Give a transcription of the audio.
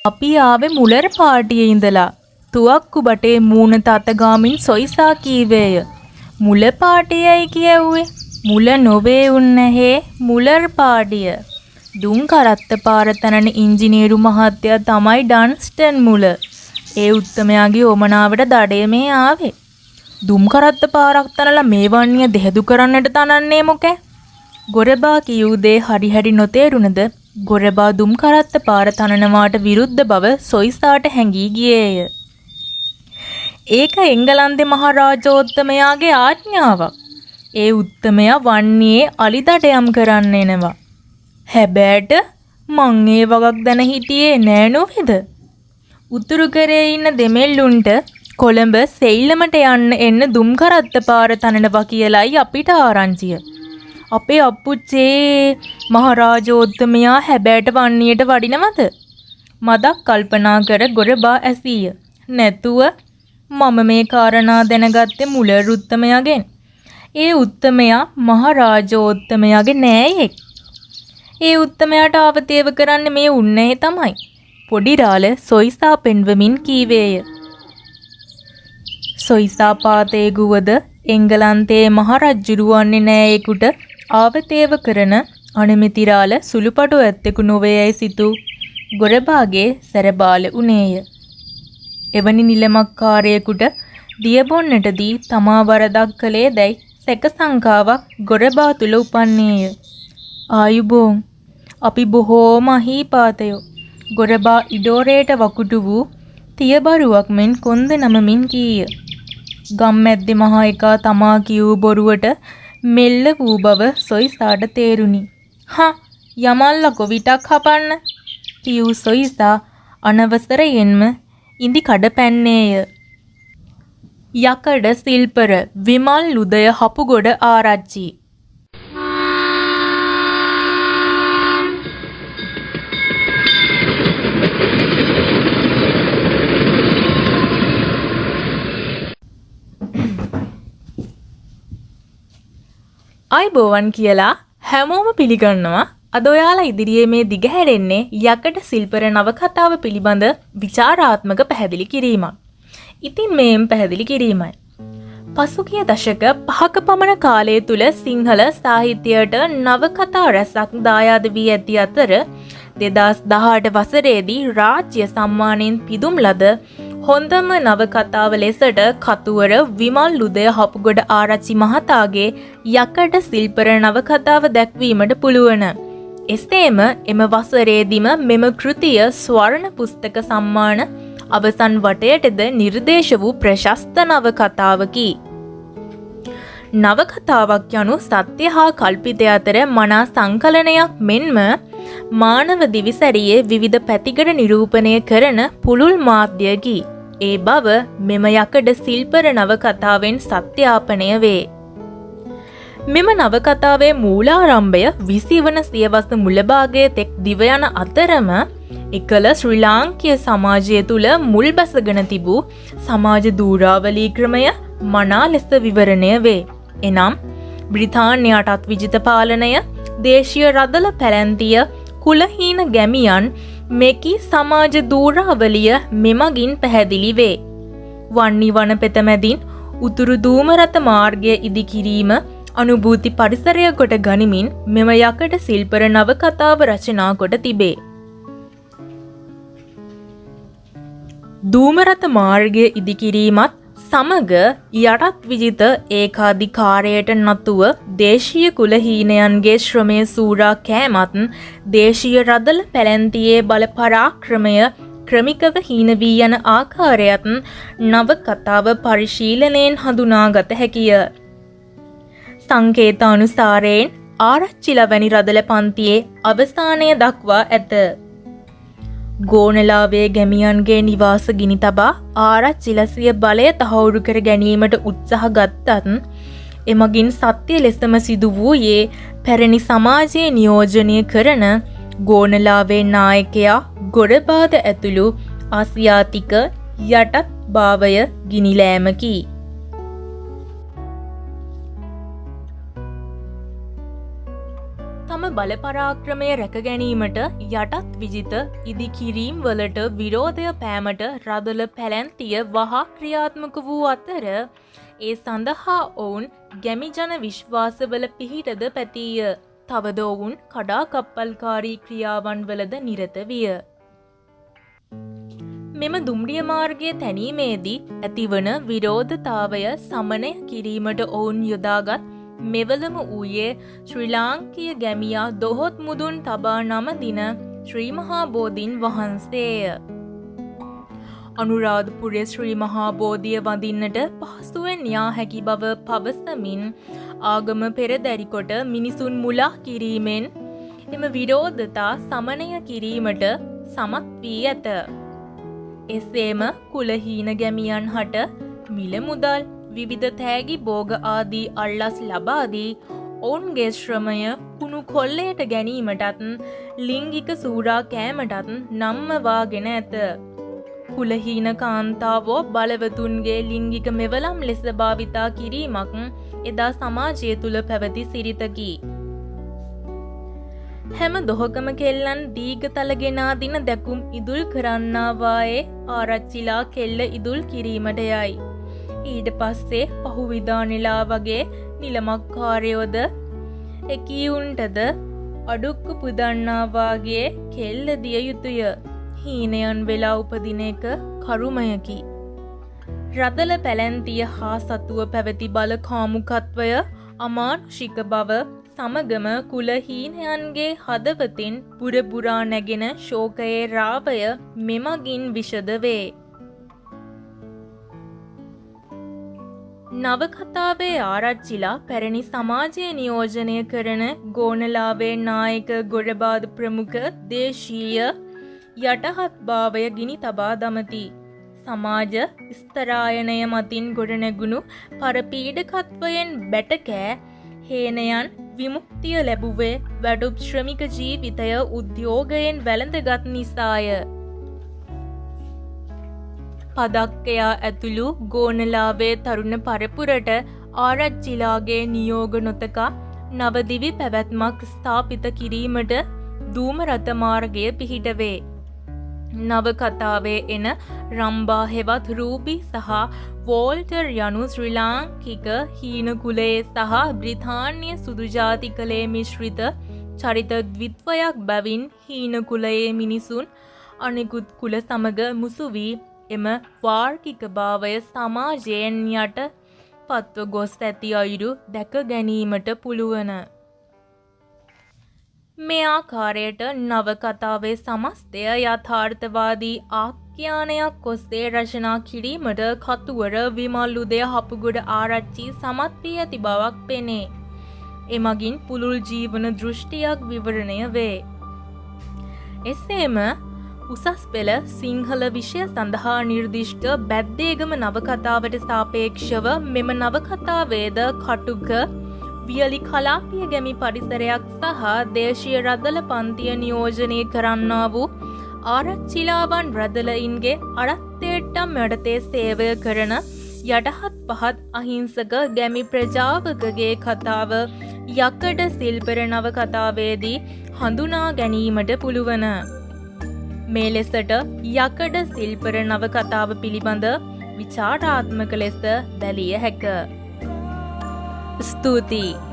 අපි ආවේ මුලර පාටියේ ඉඳලා. තුවක්කු බටේ මූණ තතගාමින් සොයිසා කීවේය. මුල පාටියයි කියව්වේ. මුල නොවේ උන්නහේ මුලර් පාටිය. දුම් කරත්ත පාර තනන ඉංජිනේරු මහත්තයා තමයි ඩන්ස්ටන් මුල. ඒ උත්තමයාගේ ඕමනාවට දඩේ මේ ආවේ. දුම් කරත්ත පාරක් තනලා මේ වන්නිය දෙහෙදු කරන්නට තනන්නේ මොකෑ? ගොරබා කියූ දේ හරි හැටි නොතේරුණද ගොරබා දුම් කරත්ත පාර තනනවාට විරුද්ධ බව සොයිසාට හැඟී ගියේය. ඒක එංගලන්තේ මහරජෝත්තමයාගේ ආඥාවක්. ඒ උත්තමයා වන්නේ අලිදඩයම් කරන්න එනවා. හැබැයිට මං ඒ වගක් දැන හිටියේ නෑ නෝවිද? උතුරු කරේ ඉන්න දෙමෙල්ලුන්ට කොළඹ සෙයිලමට යන්න එන්න දුම් කරත්ත පාර තනනවා කියලායි අපිට ආරංචිය. අපේ අප්පුච්චේ මහරජෝත්තමයා හැබෑට වන්නියට වඩිනවද? මදක් කල්පනා කර ගොරබා ඇසීය. නැතුව මම මේ කාරණා දැනගත්තේ මුලර් උත්තමයාගෙන්. ඒ උත්තමයා මහරජෝත්තමයාගේ නෑයෙක්. ඒ උත්තමයාට ආවතේව කරන්න මේ උන්නේ තමයි. පොඩි රාළ සොයිසා පෙන්වමින් කීවේය. සොයිසා පාතේ ගුවද එංගලන්තයේ මහරජුරුවන්නේ නෑයෙකුට ආවතේව කරන අනමිතිරාල සුළුපටු ඇත්තෙකු නොවේයයි සිතූ ගොරබාගේ සැරබාල උනේය. එවැනි නිලමක්කාරයෙකුට දියබොන්නටදී තමා වරදක් කළේ දැයි සැක සංකාවක් ගොරබා තුල උපන්නේය. ආයුබෝන් අපි බොහෝම අහීපාතයෝ. ගොරබා ඉඩෝරේට වකුටු වූ තියබරුවක් මෙන් කොන්ද නමමින් කීය. ගම්මැද්දේ මහා එකා තමා කියූ බොරුවට මෙල්ල වූ බව සොයිසාට තේරුණි. හා යමල්ලකො විටක් හපන්න කියූ සොයිසා අනවසරයෙන්ම ඉඳි කඩ පැන්නේය. යකඩ සිල්පර විමල් උදය හපුගොඩ ආරච්චි. අයිබෝවන් කියලා හැමෝම පිළිගන්නවා. අද ඔයාලා ඉදිරියේ මේ දිගහැරෙන්නේ යකඩ සිල්පර නවකතාව පිළිබඳ විචාරාත්මක පැහැදිලි කිරීමක්. ඉතින් මේම් පැහැදිලි කිරීමයි. පසුගිය දශක 5ක පමණ කාලය තුල සිංහල සාහිත්‍යයට නවකතා රැසක් දායාද වී ඇති අතර 2018 වසරේදී රාජ්‍ය සම්මානයෙන් පිදුම් ලද හොඳම නවකතාව ලෙසට කතුවර විමල් උදය හපුගොඩ ආරච්චි මහතාගේ යකඩ සිල්පර නවකතාව දැක්වීමට පුළුවන්. එසේම එම වසරේදීම මෙම කෘතිය ස්වර්ණ පුස්තක සම්මාන අවසන් වටයටද නිර්දේශ වූ ප්‍රශස්ත නවකතාවකි. නවකතාවක් යනු සත්‍ය හා කල්පිතය අතර මනා සංකලනයක් මෙන්ම මානව දිවිසැරියේ විවිධ පැතිකඩ නිරූපණය කරන පුළුල් මාධ්‍යයකි. ඒ බව මෙම යකඩ සිල්පර නවකතාවෙන් සත්‍යාපනය වේ. මෙම නවකතාවේ මූලාරම්භය 20 වන සියවස මුලභාගයේ තෙක් දිව යන අතරම එකල ශ්‍රී ලාංකීය සමාජය තුළ මුල් බැසගෙන තිබූ සමාජ දූරාවලී ක්‍රමය මනා ලෙස විවරණය වේ. එනම් බ්‍රිතාන්‍යයටත් විජිත පාලනය, දේශීය රදළ පැලැන්තිය, කුලහීන ගැමියන් මෙකි සමාජ දූරාවලිය මෙමගින් පැහැදිලි වේ. වන්නි වන පෙතමැදින් උතුරු දූමරත මාර්ගය ඉදිකිරීම අනුභූති පරිසරය කොට ගනිමින් මෙම යකඩ සිල්පර නවකතාව රචනා කොට තිබේ. දූමරත මාර්ගය ඉදිකිරීමත් සමග යටත් විජිත ඒකාධිකාරයට නතුව දේශීය කුලහීනයන්ගේ ශ්‍රමය සූරා කෑමත් දේශීය රදළ පැලැන්තියේ බල පරාක්‍රමය ක්‍රමිකව හීන වී යන ආකාරයත් නවකතාව පරිශීලනයෙන් හඳුනාගත හැකිය. සංකේත අනුසාරයෙන් ආරච්චිලා වැනි රදළ පන්තියේ අවසානය දක්වා ඇත. ගෝනලාවේ ගැමියන්ගේ නිවාස ගිනි තබා ආරච්චිලා සිය බලය තහවුරු කර ගැනීමට උත්සාහ ගත්තත් එමගින් සත්‍ය ලෙසම සිදු වූයේ පැරණි සමාජයේ නියෝජනය කරන ගෝනලාවේ නායකයා ගොරබාද ඇතුළු ආසියාතික යටත් භාවය ගිනිලෑමකි. තම බල පරාක්‍රමය රැක ගැනීමට යටත් විජිත ඉදිකිරීම් වලට විරෝධය පෑමට රදළ පැලැන්තිය වහා ක්‍රියාත්මක වූ අතර ඒ සඳහා ඔවුන් ගැමිජන විශ්වාසවල පිහිටද පැතීය. තවද ඔවුන් කඩාකප්පල්කාරී ක්‍රියාවන් වලද නිරත විය. මෙම දුම්රිය මාර්ගය තැනීමේදී ඇතිවන විරෝධතාවය සමනය කිරීමට ඔවුන් යොදාගත් මෙවලම වූයේ ශ්‍රී ලාංකීය ගැමියා දොහොත් මුදුන් තබා නමදින ශ්‍රී මහා බෝධීන් වහන්සේය. අනුරාධපුරයේ ශ්‍රී මහා බෝධිය වඳින්නට පහසුවෙන් යා හැකි බව පවසමින් ආගම පෙරදැරි කොට මිනිසුන් මුලා කිරීමෙන් එම විරෝධතා සමනය කිරීමට සමත් වී ඇත. එසේම කුලහීන ගැමියන් හට මිල මුදල් විවිධ තෑගි භෝග ආදී අල්ලස් ලබා දී ඔවුන්ගේ ශ්‍රමය කුණු කොල්ලයට ගැනීමටත් ලිංගික සූරා කෑමටත් නම්මවාගෙන ඇත. කුලහීන කාන්තාවෝ බලවතුන්ගේ ලිංගික මෙවලම් ලෙස භාවිතා කිරීමක් එදා සමාජය තුළ පැවති සිරිතකි. හැම දොහකම කෙල්ලන් දීගතලගෙනා දින දැකුම් ඉදුල් කරන්නාවායේ ආරච්චිලා කෙල්ල ඉදුල් කිරීමට යයි. ඊට පස්සේ පහුවිදානෙලා වගේ නිලමක්කාරයෝද එකීවුන්ටද අඩුක්කු පුදන්නාවාගේ කෙල්ල දිය යුතුය. හීනයන් වෙලා උපදින එක කරුමයකි. රදළ පැලැන්තිය හා සතුව පැවති බල කාමුකත්වය අමානුෂික බව සමගම කුලහීනයන්ගේ හදවතින් පුරපුරා නැගෙන ශෝකයේ රාවය මෙමගින් විෂද වේ. නවකතාවේ ආරච්චිලා පැරණි සමාජය නියෝජනය කරන ගෝනලාවේ නායක ගොඩබාද ප්‍රමුඛ දේශීය යටහත් භාවය ගිනි තබා දමති. සමාජ ස්තරායනය මතින් ගොඩනැගුණු පරපීඩකත්වයෙන් බැටකෑ හේනයන් විමුක්තිය ලැබුවේ වැඩුප් ශ්‍රමික ජීවිතය උද්‍යෝගයෙන් වැළඳගත් නිසාය. පදක්කයා ඇතුළු ගෝනලාවේ තරුණ පරපුරට ආරච්චිලාගේ නියෝග නොතකා නවදිවි පැවැත්මක් ස්ථාපිත කිරීමට ධූමරත මාර්ගය පිහිටවේ. නවකතාවේ එන රම්බා හෙවත් රූබි සහ වෝල්ටර් යනු ශ්‍රී ලාංකික හීන කුලයේ සහ බ්‍රිතාන්‍ය සුදු ජාතිකලේ මිශ්‍රිත චරිත ද්විත්වයක් බැවින් හීන කුලයේ මිනිසුන් අනෙකුත් කුල සමග මුසු වී එම වාර්කික භාවය සමාජයෙන් යට පත්ව ගොස් ඇති අයුරු දැක ගැනීමට පුළුවන. මේ ආකාරයට නවකතාවේ සමස්තය යථාර්ථවාදී ආඛ්‍යානයක් ඔස්සේ රචනා කිරීමට කතුවර විමල්ලුදය හපුගොඩ ආරච්චි සමත් වී ඇති බවක් පෙනේ. එමගින් පුළුල් ජීවන දෘෂ්ටියක් විවරණය වේ. එසේම උසස් පෙළ සිංහල විෂය සඳහා නිර්දිෂ්ට බැද්දේගම නවකතාවට සාපේක්ෂව මෙම නවකතාවේද කටුක වියලි කලාපිය ගැමි පරිසරයක් සහ දේශීය රදළ පන්තිය නියෝජනය කරන්නා වූ ආරච්චිලාවන් රදළයින්ගේ අරත්තේට්ටම් යටතේ සේවය කරන යටහත් පහත් අහිංසක ගැමි ප්‍රජාවකගේ කතාව යකඩ සිල්පර නවකතාවේදී හඳුනා ගැනීමට පුළුවන. මේ ලෙසට යකඩ සිල්පර නවකතාව පිළිබඳ විචාරාත්මක ලෙස බැලිය හැක. ස්තුතියි.